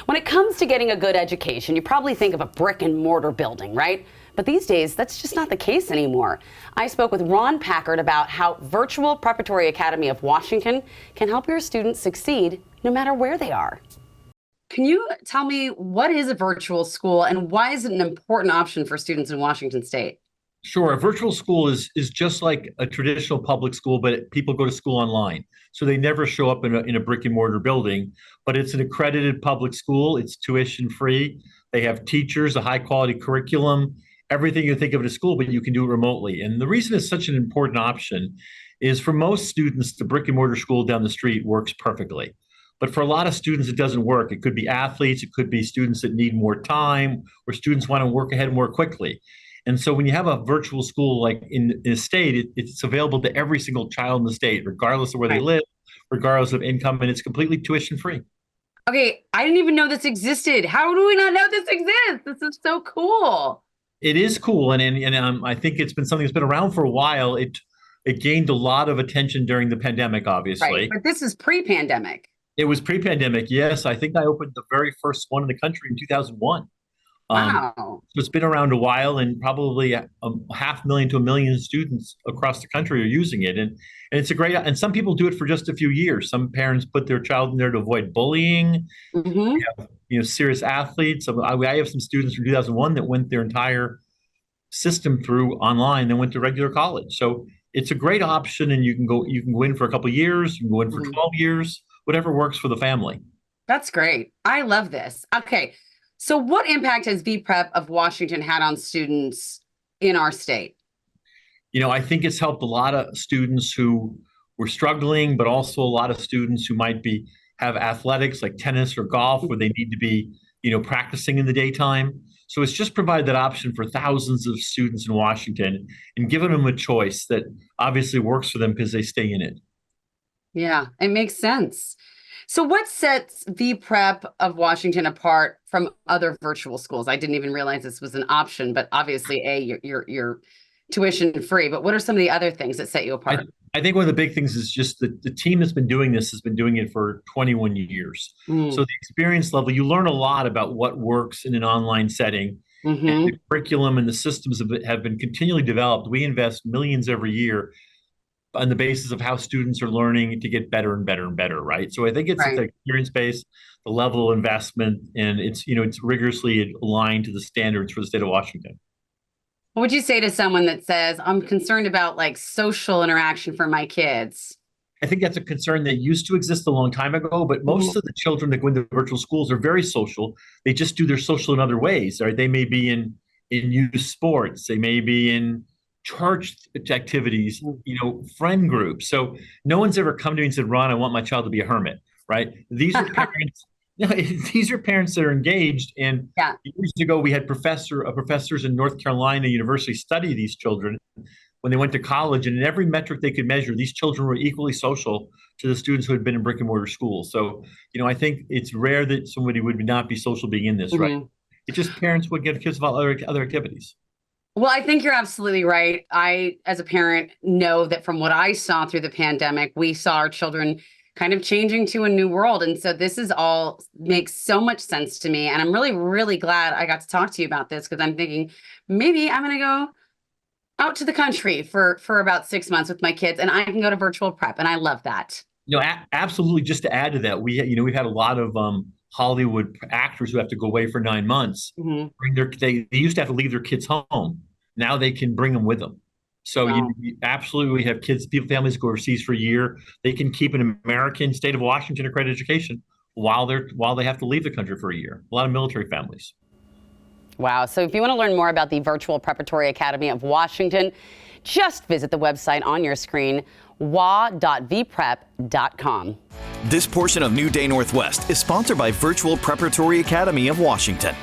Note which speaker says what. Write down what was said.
Speaker 1: When it comes to getting a good education, you probably think of a brick and mortar building, right? But these days, that's just not the case anymore. I spoke with Ron Packard about how virtual Preparatory Academy of Washington can help your students succeed no matter where they are. Can you tell me, what is a virtual school and why is it an important option for students in Washington State?
Speaker 2: Sure. A virtual school is just like a traditional public school, but people go to school online. So they never show up in a brick and mortar building, but it's an accredited public school. It's tuition free. They have teachers, a high quality curriculum, everything you think of at a school, but you can do it remotely. And the reason it's such an important option is for most students, the brick and mortar school down the street works perfectly. But for a lot of students, it doesn't work. It could be athletes, it could be students that need more time, or students want to work ahead more quickly. And so when you have a virtual school like in a state, it's available to every single child in the state, regardless of where they live, regardless of income, and it's completely tuition free.
Speaker 1: Okay, I didn't even know this existed. How do we not know this exists? This is so cool.
Speaker 2: It is cool, and I think it's been something that's been around for a while. It gained a lot of attention during the pandemic, obviously.
Speaker 1: Right, but this is pre-pandemic.
Speaker 2: It was pre-pandemic, yes. I think I opened the very first one in the country in 2001.
Speaker 1: Wow.
Speaker 2: So it's been around a while, and probably 500,000 to 1 million students across the country are using it. And it's a great, and some people do it for just a few years. Some parents put their child in there to avoid bullying.
Speaker 1: Mm-hmm.
Speaker 2: We have, serious athletes. I have some students from 2001 that went their entire system through online and went to regular college. So it's a great option, and you can go in for a couple of years, you can go in for 12 years, whatever works for the family.
Speaker 1: That's great. I love this. Okay. So what impact has VPrep of Washington had on students in our state?
Speaker 2: I think it's helped a lot of students who were struggling, but also a lot of students who might have athletics like tennis or golf where they need to be, practicing in the daytime. So it's just provided that option for thousands of students in Washington and given them a choice that obviously works for them because they stay in it.
Speaker 1: Yeah, it makes sense. So what sets VPrep of Washington apart from other virtual schools? I didn't even realize this was an option, but obviously, you're tuition free. But what are some of the other things that set you apart?
Speaker 2: I think one of the big things is just that the team that's been doing this has been doing it for 21 years. So the experience level, you learn a lot about what works in an online setting. And the curriculum and the systems have been continually developed. We invest millions every year on the basis of how students are learning to get better and better and better, right? So I think it's the experience base, the level of investment, and it's rigorously aligned to the standards for the state of Washington.
Speaker 1: What would you say to someone that says, I'm concerned about like social interaction for my kids?
Speaker 2: I think that's a concern that used to exist a long time ago, but most of the children that go into virtual schools are very social. They just do their social in other ways, right? They may be in youth sports, they may be in church activities, friend groups. So no one's ever come to me and said, Ron, I want my child to be a hermit, right? These are parents. These are parents that are engaged. And years ago, we had professors in North Carolina University study these children when they went to college. And in every metric they could measure, these children were equally social to the students who had been in brick and mortar schools. So, I think it's rare that somebody would not be social being in this, right? It's just parents would get kids about other activities.
Speaker 1: Well, I think you're absolutely right. I, as a parent, know that from what I saw through the pandemic, we saw our children kind of changing to a new world. And so this is all makes so much sense to me. And I'm really, really glad I got to talk to you about this because I'm thinking maybe I'm going to go out to the country for about 6 months with my kids and I can go to virtual prep. And I love that.
Speaker 2: Absolutely. Just to add to that, we've had a lot of Hollywood actors who have to go away for 9 months. They used to have to leave their kids home. Now they can bring them with them. So we have families go overseas for a year. They can keep an American state of Washington accredited education while they have to leave the country for a year. A lot of military families.
Speaker 1: Wow. So if you want to learn more about the virtual Preparatory Academy of Washington, just visit the website on your screen, wa.vprep.com.
Speaker 3: This portion of New Day Northwest is sponsored by Virtual Preparatory Academy of Washington.